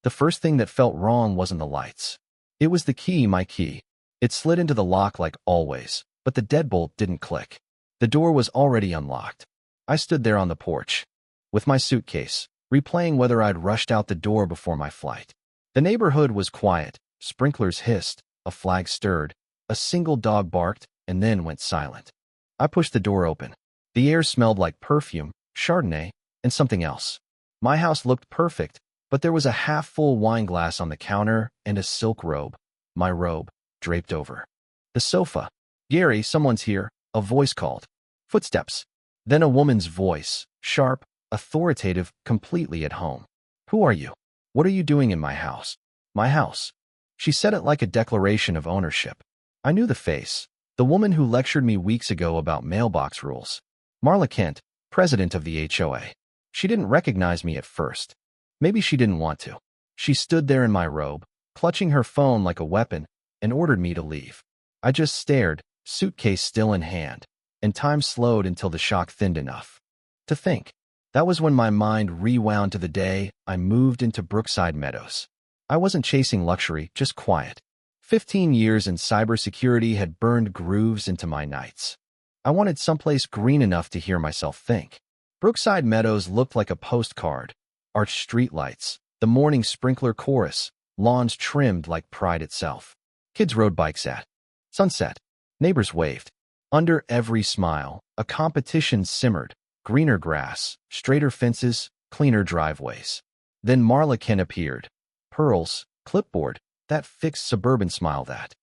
The first thing that felt wrong wasn't the lights. It was the key, my key. It slid into the lock like always, but the deadbolt didn't click. The door was already unlocked. I stood there on the porch, with my suitcase, replaying whether I'd rushed out the door before my flight. The neighborhood was quiet. Sprinklers hissed, a flag stirred, a single dog barked, and then went silent. I pushed the door open. The air smelled like perfume, Chardonnay, and something else. My house looked perfect, but there was a half-full wine glass on the counter and a silk robe, my robe, draped over the sofa. "Gary, someone's here," a voice called. Footsteps. Then a woman's voice, sharp, authoritative, completely at home. "Who are you? What are you doing in my house?" "My house." She said it like a declaration of ownership. I knew the face. The woman who lectured me weeks ago about mailbox rules. Marla Kent, president of the HOA. She didn't recognize me at first. Maybe she didn't want to. She stood there in my robe, clutching her phone like a weapon, and ordered me to leave. I just stared, suitcase still in hand, and time slowed until the shock thinned enough to think. That was when my mind rewound to the day I moved into Brookside Meadows. I wasn't chasing luxury, just quiet. 15 years in cybersecurity had burned grooves into my nights. I wanted someplace green enough to hear myself think. Brookside Meadows looked like a postcard. Arched streetlights, the morning sprinkler chorus, lawns trimmed like pride itself. Kids rode bikes at sunset. Neighbors waved. Under every smile, a competition simmered. Greener grass, straighter fences, cleaner driveways. Then Marla Kent appeared. Pearls, clipboard, that fixed suburban smile that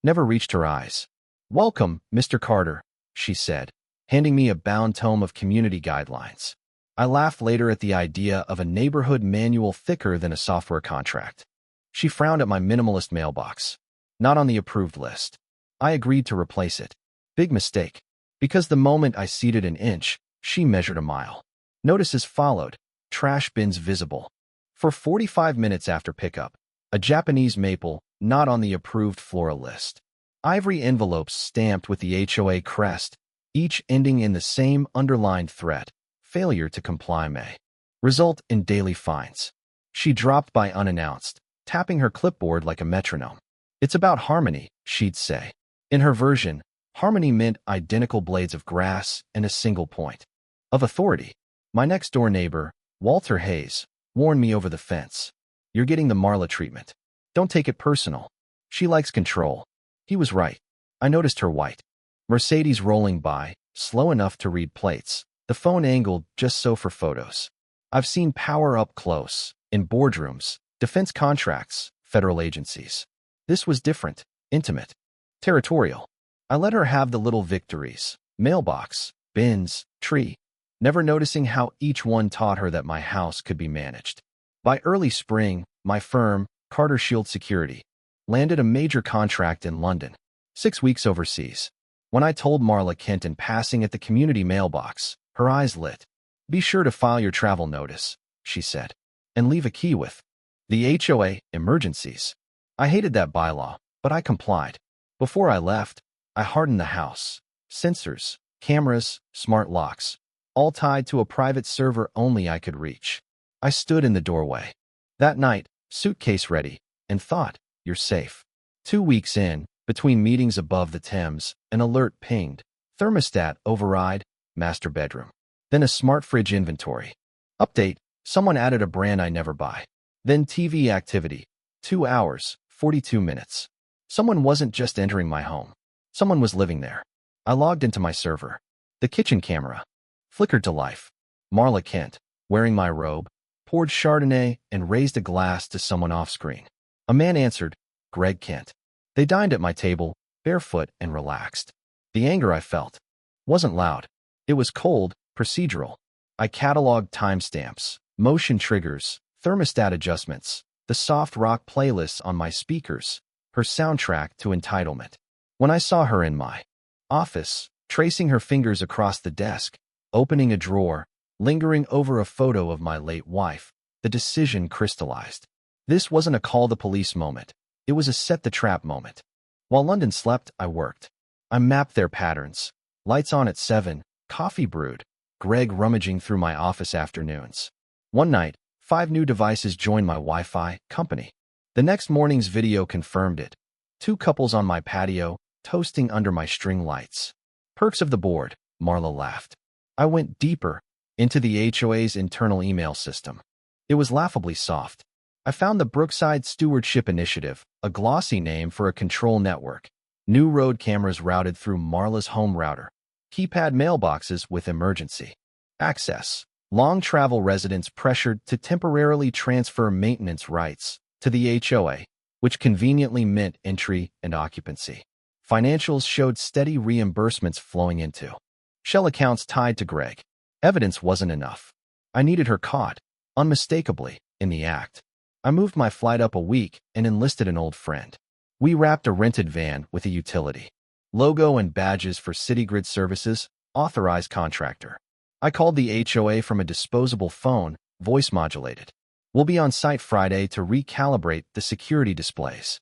never reached her eyes. "Welcome, Mr. Carter," she said, handing me a bound tome of community guidelines. I laughed later at the idea of a neighborhood manual thicker than a software contract. She frowned at my minimalist mailbox. Not on the approved list. I agreed to replace it. Big mistake. Because the moment I ceded an inch, she measured a mile. Notices followed. Trash bins visible. For 45 minutes after pickup, a Japanese maple not on the approved floral list. Ivory envelopes stamped with the HOA crest, each ending in the same underlined threat. Failure to comply may result in daily fines. She dropped by unannounced, tapping her clipboard like a metronome. "It's about harmony," she'd say. In her version, harmony meant identical blades of grass and a single point of authority. My next-door neighbor, Walter Hayes, warned me over the fence. "You're getting the Marla treatment. Don't take it personal. She likes control." He was right. I noticed her white Mercedes rolling by, slow enough to read plates, the phone angled just so for photos. I've seen power up close, in boardrooms, defense contracts, federal agencies. This was different, intimate, territorial. I let her have the little victories, mailbox, bins, tree, never noticing how each one taught her that my house could be managed. By early spring, my firm, Carter Shield Security, landed a major contract in London. 6 weeks overseas. When I told Marla Kent in passing at the community mailbox, her eyes lit. "Be sure to file your travel notice," she said, "and leave a key with the HOA emergencies." I hated that bylaw, but I complied. Before I left, I hardened the house. Sensors, cameras, smart locks, all tied to a private server only I could reach. I stood in the doorway. That night, suitcase ready, and thought, "You're safe." 2 weeks in, between meetings above the Thames, an alert pinged. Thermostat override, master bedroom. Then a smart fridge inventory. Update, someone added a brand I never buy. Then TV activity. 2 hours, 42 minutes. Someone wasn't just entering my home. Someone was living there. I logged into my server. The kitchen camera flickered to life. Marla Kent, wearing my robe, poured Chardonnay and raised a glass to someone off-screen. A man answered, Greg Kent. They dined at my table, barefoot and relaxed. The anger I felt wasn't loud. It was cold, procedural. I cataloged timestamps, motion triggers, thermostat adjustments, the soft rock playlists on my speakers, her soundtrack to entitlement. When I saw her in my office, tracing her fingers across the desk, opening a drawer, lingering over a photo of my late wife, the decision crystallized. This wasn't a call the police moment. It was a set the trap moment. While London slept, I worked. I mapped their patterns. Lights on at 7, coffee brewed, Greg rummaging through my office afternoons. One night, 5 new devices joined my Wi-Fi company. The next morning's video confirmed it. 2 couples on my patio, toasting under my string lights. Perks of the board, Marla laughed. I went deeper into the HOA's internal email system. It was laughably soft. I found the Brookside Stewardship Initiative, a glossy name for a control network. New road cameras routed through Marla's home router. Keypad mailboxes with emergency access. Long travel residents pressured to temporarily transfer maintenance rights to the HOA, which conveniently meant entry and occupancy. Financials showed steady reimbursements flowing into shell accounts tied to Greg. Evidence wasn't enough. I needed her caught, unmistakably, in the act. I moved my flight up a week and enlisted an old friend. We wrapped a rented van with a utility logo and badges for CityGrid Services, authorized contractor. I called the HOA from a disposable phone, voice modulated. We'll be on site Friday to recalibrate the security displays.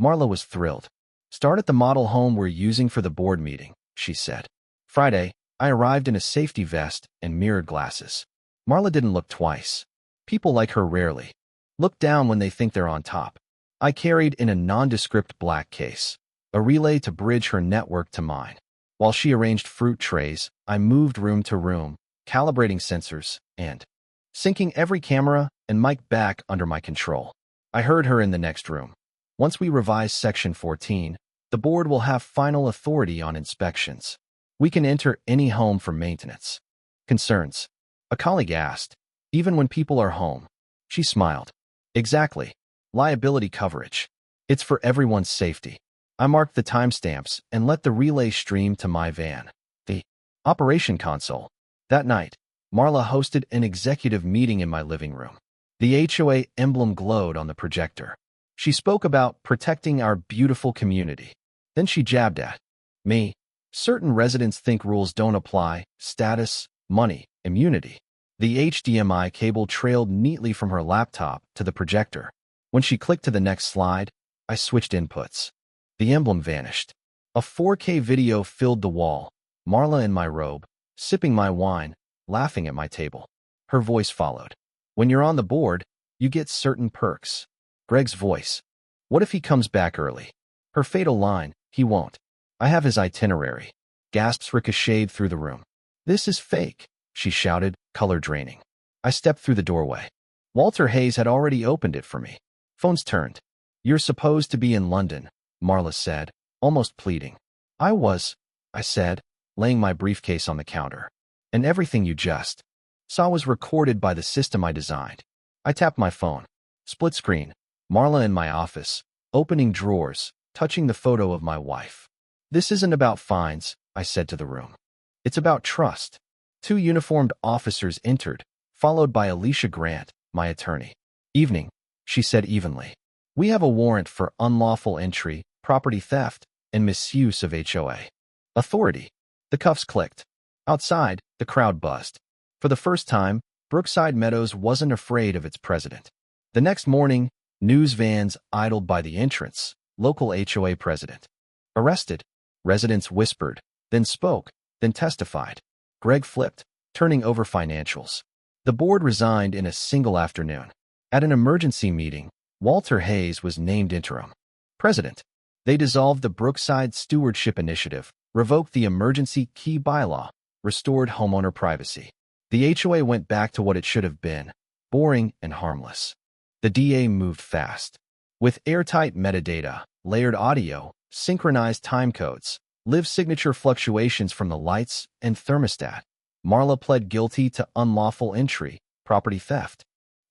Marla was thrilled. Start at the model home we're using for the board meeting, she said. Friday, I arrived in a safety vest and mirrored glasses. Marla didn't look twice. People like her rarely look down when they think they're on top. I carried in a nondescript black case, a relay to bridge her network to mine. While she arranged fruit trays, I moved room to room, calibrating sensors and syncing every camera and mic back under my control. I heard her in the next room. Once we revise Section 14, the board will have final authority on inspections. We can enter any home for maintenance. Concerns? A colleague asked. Even when people are home. She smiled. Exactly. Liability coverage. It's for everyone's safety. I marked the timestamps and let the relay stream to my van. The operation console. That night, Marla hosted an executive meeting in my living room. The HOA emblem glowed on the projector. She spoke about protecting our beautiful community. Then she jabbed at me. Certain residents think rules don't apply, status, money, immunity. The HDMI cable trailed neatly from her laptop to the projector. When she clicked to the next slide, I switched inputs. The emblem vanished. A 4K video filled the wall. Marla in my robe, sipping my wine, laughing at my table. Her voice followed. When you're on the board, you get certain perks. Greg's voice. What if he comes back early? Her fatal line, he won't. I have his itinerary. Gasps ricocheted through the room. This is fake, she shouted, color draining. I stepped through the doorway. Walter Hayes had already opened it for me. Phones turned. You're supposed to be in London, Marla said, almost pleading. I said, laying my briefcase on the counter. And everything you just saw was recorded by the system I designed. I tapped my phone. Split screen. Marla in my office, opening drawers, touching the photo of my wife. This isn't about fines, I said to the room. It's about trust. 2 uniformed officers entered, followed by Alicia Grant, my attorney. Evening, she said evenly. We have a warrant for unlawful entry, property theft, and misuse of HOA authority. The cuffs clicked. Outside, the crowd buzzed. For the first time, Brookside Meadows wasn't afraid of its president. The next morning, news vans idled by the entrance. Local HOA president. Arrested. Residents whispered, then spoke, then testified. Greg flipped, turning over financials. The board resigned in a single afternoon. At an emergency meeting, Walter Hayes was named interim president. They dissolved the Brookside Stewardship Initiative, revoked the emergency key bylaw, restored homeowner privacy. The HOA went back to what it should have been, boring and harmless. The DA moved fast. With airtight metadata, layered audio, synchronized timecodes, live signature fluctuations from the lights and thermostat, Marla pled guilty to unlawful entry, property theft,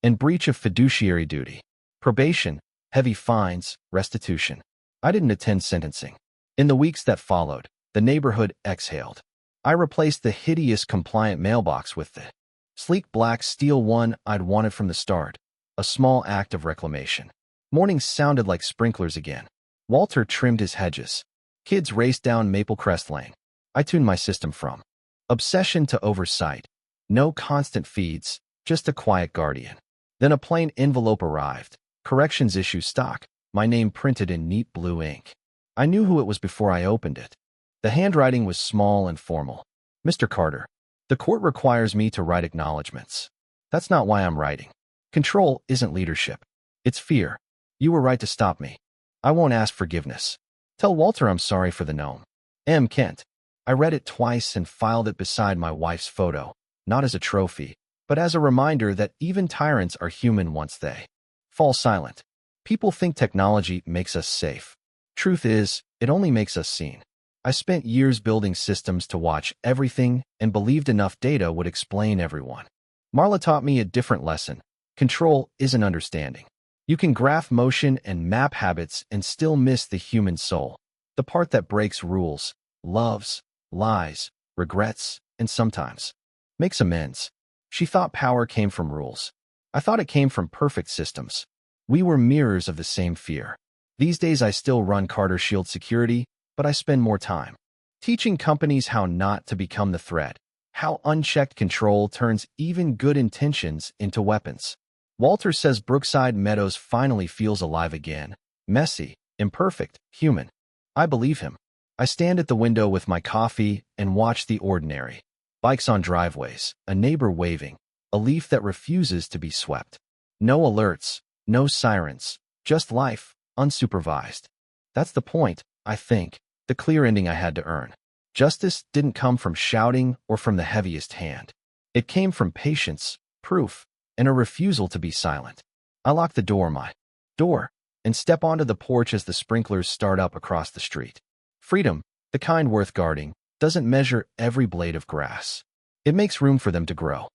and breach of fiduciary duty. Probation, heavy fines, restitution. I didn't attend sentencing. In the weeks that followed, the neighborhood exhaled. I replaced the hideous compliant mailbox with the sleek black steel one I'd wanted from the start, a small act of reclamation. Mornings sounded like sprinklers again. Walter trimmed his hedges. Kids raced down Maple Crest Lane. I tuned my system from obsession to oversight. No constant feeds, just a quiet guardian. Then a plain envelope arrived. Corrections issue stock, my name printed in neat blue ink. I knew who it was before I opened it. The handwriting was small and formal. Mr. Carter, the court requires me to write acknowledgments. That's not why I'm writing. Control isn't leadership. It's fear. You were right to stop me. I won't ask forgiveness. Tell Walter I'm sorry for the gnome. M. Kent. I read it twice and filed it beside my wife's photo, not as a trophy, but as a reminder that even tyrants are human once they fall silent. People think technology makes us safe. Truth is, it only makes us seen. I spent years building systems to watch everything and believed enough data would explain everyone. Marla taught me a different lesson. Control isn't understanding. You can graph motion and map habits and still miss the human soul, the part that breaks rules, loves, lies, regrets, and sometimes makes amends. She thought power came from rules. I thought it came from perfect systems. We were mirrors of the same fear. These days I still run Carter Shield security, but I spend more time teaching companies how not to become the threat, how unchecked control turns even good intentions into weapons. Walter says Brookside Meadows finally feels alive again. Messy, imperfect, human. I believe him. I stand at the window with my coffee and watch the ordinary. Bikes on driveways, a neighbor waving, a leaf that refuses to be swept. No alerts, no sirens, just life, unsupervised. That's the point, I think, the clear ending I had to earn. Justice didn't come from shouting or from the heaviest hand. It came from patience, proof, and a refusal to be silent. I lock the door, and step onto the porch as the sprinklers start up across the street. Freedom, the kind worth guarding, doesn't measure every blade of grass. It makes room for them to grow.